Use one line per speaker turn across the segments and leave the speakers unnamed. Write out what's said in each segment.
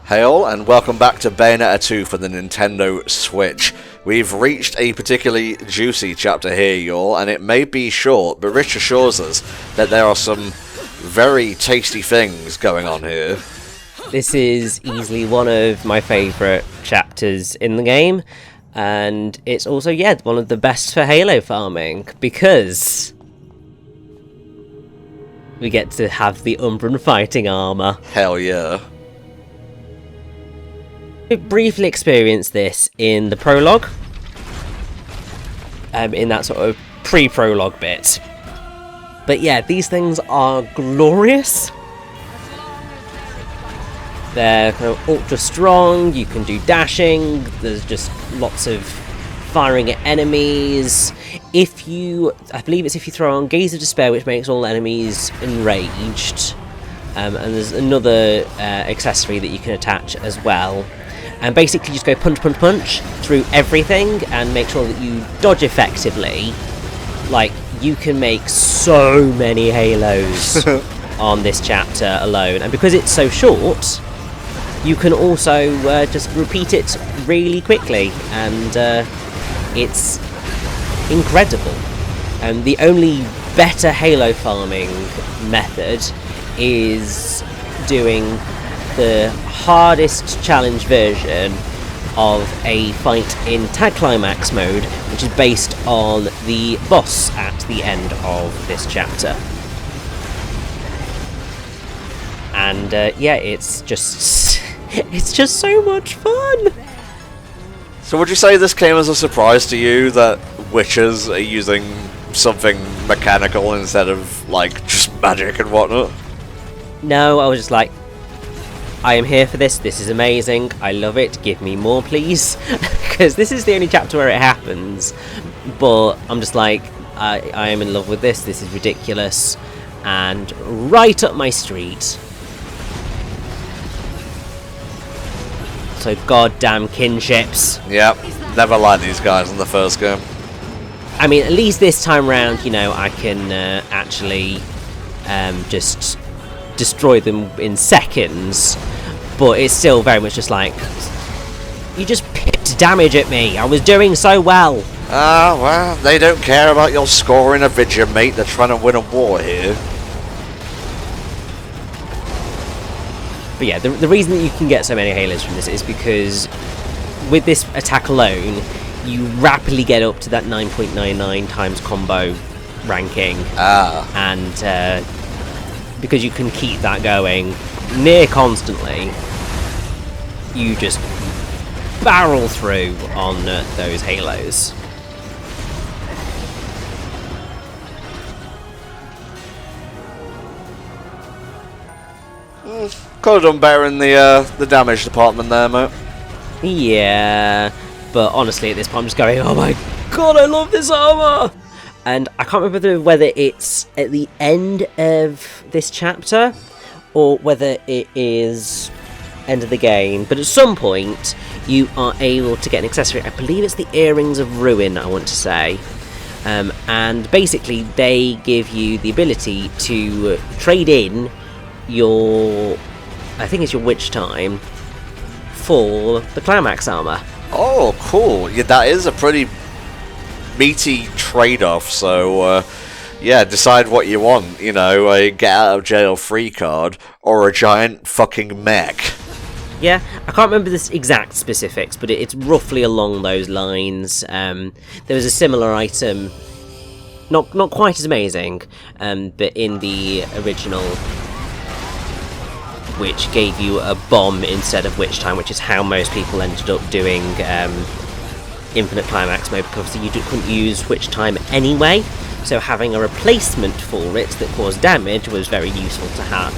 Hail and welcome back to Bayonetta 2 for the Nintendo Switch. We've reached a particularly juicy chapter here, y'all, and it may be short, but Rich assures us that there are some very tasty things going on here.
This is easily one of my favourite chapters in the game, and it's also, one of the best for Halo farming, because we get to have the Umbran fighting armour.
Hell yeah.
We briefly experienced this in the prologue, in that sort of pre-prologue bit. But yeah, these things are glorious. They're kind of ultra strong, you can do dashing, there's just lots of firing at enemies. I believe it's if you throw on Gaze of Despair, which makes all enemies enraged. And there's another accessory that you can attach as well. And basically just go punch, punch, punch through everything and make sure that you dodge effectively. Like, you can make so many Halos on this chapter alone. And because it's so short, you can also just repeat it really quickly. And it's incredible. And the only better Halo farming method is doing the hardest challenge version of a fight in Tag Climax mode, which is based on the boss at the end of this chapter. And it's just so much fun.
So would you say this came as a surprise to you that witches are using something mechanical instead of like just magic and whatnot?
No, I was just like, I am here for this. This is amazing. I love it. Give me more, please. Because this is the only chapter where it happens. But I'm just like, I am in love with this. This is ridiculous. And right up my street. So goddamn kinships.
Yep. Never liked these guys in the first game.
I mean, at least this time round, I can actually just destroy them in seconds, but it's still very much just like, you just picked damage at me, I was doing so well.
Well, they don't care about your scoring a video, mate. They're trying to win a war here.
But yeah, the reason that you can get so many Halos from this is because with this attack alone, you rapidly get up to that 9.99 times combo ranking. And because you can keep that going near constantly, you just barrel through on those Halos.
Could have done better in the damage department there, mate.
Yeah, but honestly at this point I'm just going, oh my god, I love this armor! And I can't remember whether it's at the end of this chapter or whether it is end of the game, but at some point you are able to get an accessory. I believe it's the Earrings of Ruin, I want to say. And basically they give you the ability to trade in your, I think it's your Witch Time, for the Climax armor.
Oh, cool. Yeah, that is a pretty meaty trade-off, so decide what you want, a get out of jail free card or a giant fucking mech.
Yeah, I can't remember the exact specifics, but it's roughly along those lines. There was a similar item, not quite as amazing, but in the original, which gave you a bomb instead of Witch Time, which is how most people ended up doing Infinite Climax mode, because obviously you couldn't use Witch Time anyway, so having a replacement for it that caused damage was very useful to have.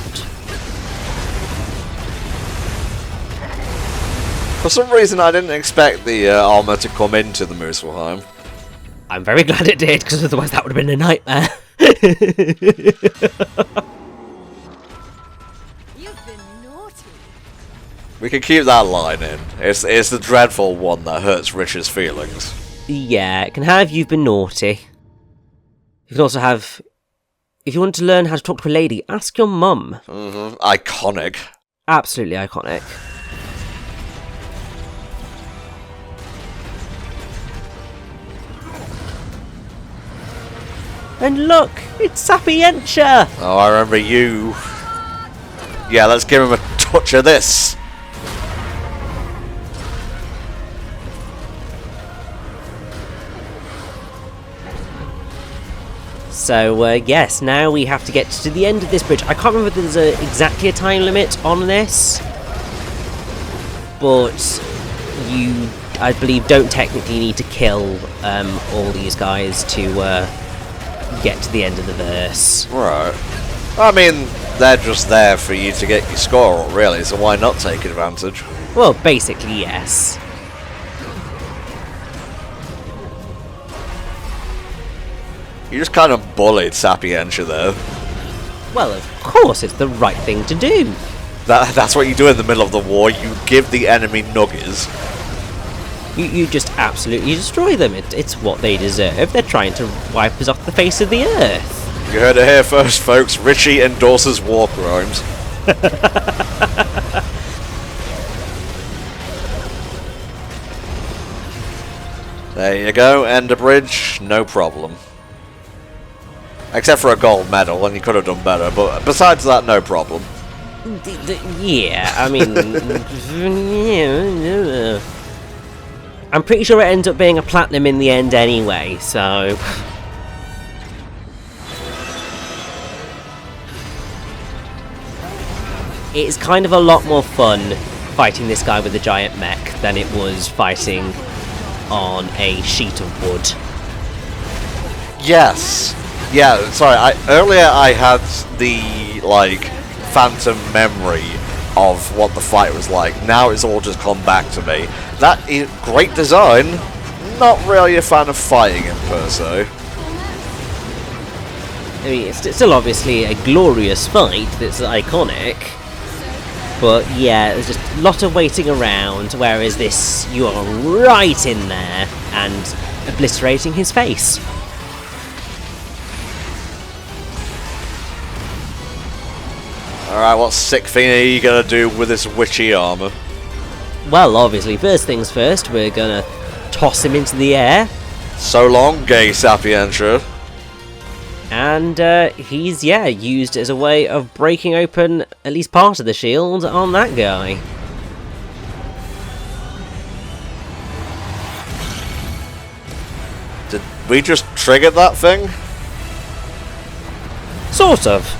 For some reason I didn't expect the armour to come into the Muspelheim.
I'm very glad it did, because otherwise that would have been a nightmare.
We can keep that line in. It's the dreadful one that hurts Rich's feelings.
Yeah, it can have "you've been naughty." You can also have, if you want to learn how to talk to a lady, ask your mum.
Iconic.
Absolutely iconic. And look, it's Sapientia!
Oh, I remember you. Yeah, let's give him a touch of this.
So, yes, now we have to get to the end of this bridge. I can't remember if there's exactly a time limit on this, but you, I believe, don't technically need to kill all these guys to get to the end of the verse.
Right. I mean, they're just there for you to get your score up, really, so why not take advantage?
Well, basically, yes.
You just kind of bullied Sapientia there.
Well, of course, it's the right thing to do.
That's what you do in the middle of the war. You give the enemy nuggies.
You just absolutely destroy them. It's what they deserve. They're trying to wipe us off the face of the earth.
You heard it here first, folks. Richie endorses war crimes. There you go. End of bridge. No problem. Except for a gold medal, and you could have done better. But besides that, no problem.
Yeah, I mean... I'm pretty sure it ends up being a platinum in the end anyway, so... It's kind of a lot more fun fighting this guy with a giant mech than it was fighting on a sheet of wood.
Yes. Yeah, sorry, earlier I had the, like, phantom memory of what the fight was like. Now it's all just come back to me. That is great design. Not really a fan of fighting him, per se.
I mean, it's still obviously a glorious fight that's iconic. But yeah, there's just a lot of waiting around, whereas this, you are right in there and obliterating his face.
Alright, what sick thing are you gonna do with this witchy armor?
Well, obviously, first things first, we're gonna toss him into the air.
So long, gay Sapientia.
And he's, yeah, used as a way of breaking open at least part of the shield on that guy.
Did we just trigger that thing?
Sort of.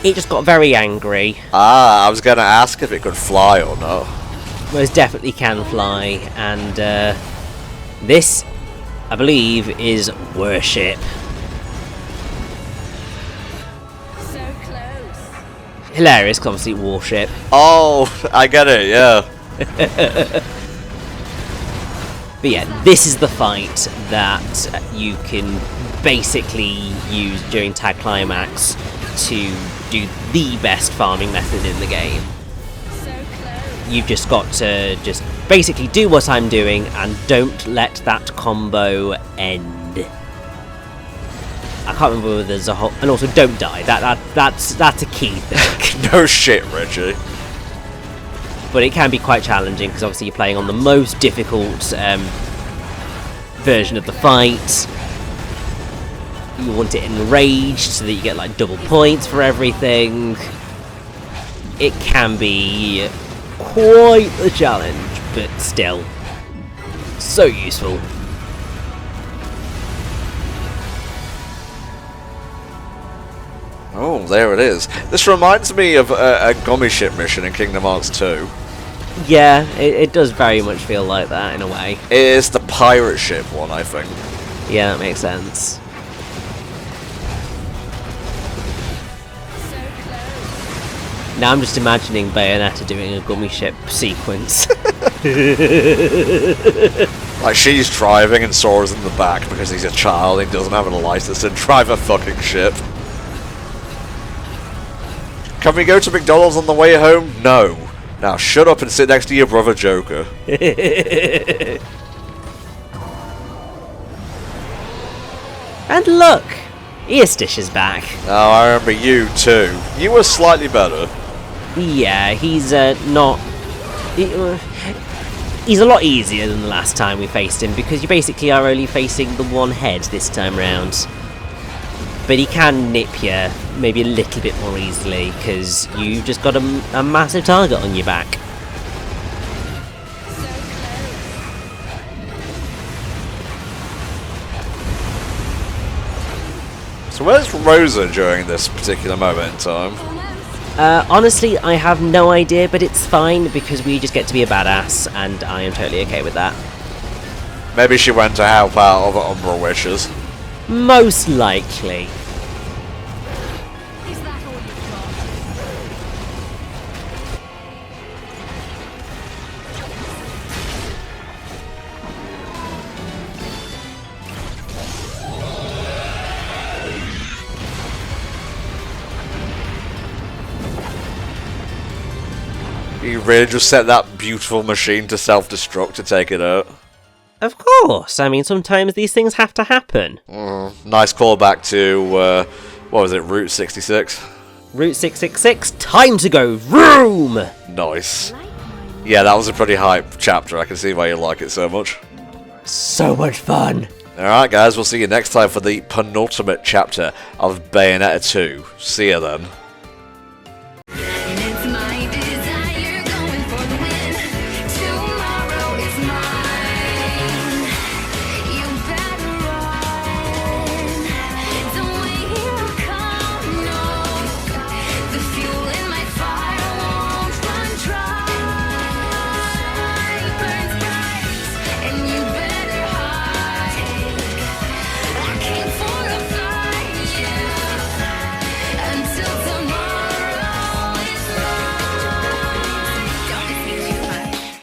It just got very angry.
Ah, I was gonna ask if it could fly or not.
Most definitely can fly, and this, I believe, is worship.
So close.
Hilarious, 'cause obviously warship.
Oh, I get it, yeah.
But yeah, this is the fight that you can basically use during Tag Climax to do the best farming method in the game.
So close.
You've just got to just basically do what I'm doing and don't let that combo end. I can't remember whether there's a whole... And also, don't die. That's a key thing.
No shit, Richie.
But it can be quite challenging because obviously you're playing on the most difficult version of the fight. You want it enraged so that you get like double points for everything. It can be quite a challenge, but still so useful.
Oh, there it is. This reminds me of a gummy ship mission in Kingdom Hearts 2.
Yeah, it does very much feel like that in a way.
It is the pirate ship one, I think.
Yeah, that makes sense.
So close.
Now I'm just imagining Bayonetta doing a gummy ship sequence.
Like, she's driving and Sora's in the back because he's a child and he doesn't have a license to drive a fucking ship. Can we go to McDonald's on the way home? No. Now shut up and sit next to your brother Joker.
And look! Earstish is back.
Oh, I remember you too. You were slightly better.
Yeah, he's not... He's a lot easier than the last time we faced him, because you basically are only facing the one head this time round. but he can nip you maybe a little bit more easily because you've just got a massive target on your back.
So where's Rosa during this particular moment in time?
Honestly, I have no idea, but it's fine because we just get to be a badass, and I am totally okay with that.
Maybe she went to help out other Umbral Witches.
Most likely.
Is that all you've got?
You really just set that beautiful machine to self-destruct to take it out.
Of course. I mean, sometimes these things have to happen.
Nice callback to, what was it, Route 66?
Route 666, time to go vroom!
Nice. Yeah, that was a pretty hype chapter. I can see why you like it so much.
So much fun!
Alright guys, we'll see you next time for the penultimate chapter of Bayonetta 2. See you then.